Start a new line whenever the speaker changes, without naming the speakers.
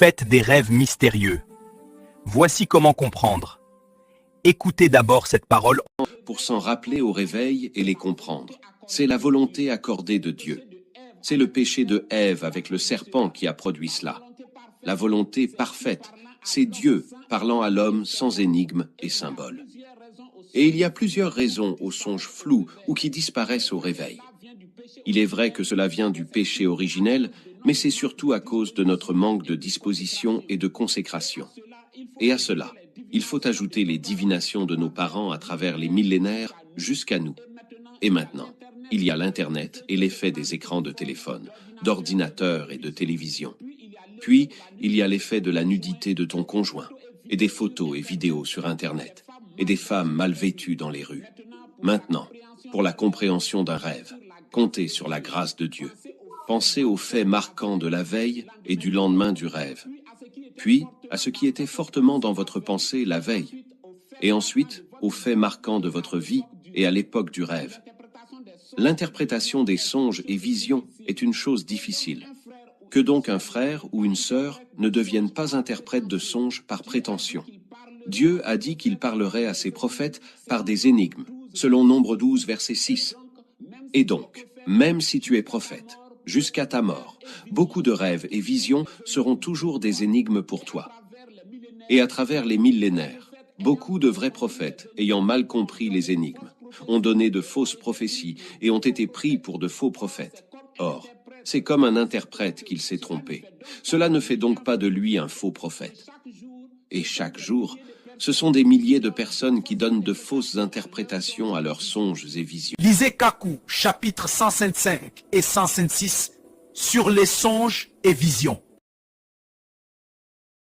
faites des rêves mystérieux. Voici comment comprendre. Écoutez d'abord cette parole.
Pour s'en rappeler au réveil et les comprendre. C'est la volonté accordée de Dieu. C'est le péché de Ève avec le serpent qui a produit cela. La volonté parfaite, c'est Dieu parlant à l'homme sans énigmes et symboles. Et il y a plusieurs raisons aux songes flous ou qui disparaissent au réveil. Il est vrai que cela vient du péché originel, mais c'est surtout à cause de notre manque de disposition et de consécration. Et à cela, il faut ajouter les divinations de nos parents à travers les millénaires jusqu'à nous. Et maintenant, il y a l'Internet et l'effet des écrans de téléphone, d'ordinateur et de télévision. Puis, il y a l'effet de la nudité de ton conjoint, et des photos et vidéos sur Internet, et des femmes mal vêtues dans les rues. Maintenant, pour la compréhension d'un rêve, comptez sur la grâce de Dieu. Pensez aux faits marquants de la veille et du lendemain du rêve. Puis, à ce qui était fortement dans votre pensée la veille. Et ensuite, aux faits marquants de votre vie et à l'époque du rêve. L'interprétation des songes et visions est une chose difficile. Que donc un frère ou une sœur ne devienne pas interprète de songes par prétention. Dieu a dit qu'il parlerait à ses prophètes par des énigmes, selon Nombre 12, verset 6. Et donc, même si tu es prophète, jusqu'à ta mort, beaucoup de rêves et visions seront toujours des énigmes pour toi. Et à travers les millénaires, beaucoup de vrais prophètes, ayant mal compris les énigmes, ont donné de fausses prophéties et ont été pris pour de faux prophètes. Or, c'est comme un interprète qu'il s'est trompé. Cela ne fait donc pas de lui un faux prophète. Et chaque jour, ce sont des milliers de personnes qui donnent de fausses interprétations à leurs songes et visions.
Lisez Kakou, chapitre 155 et 156, sur les songes et visions.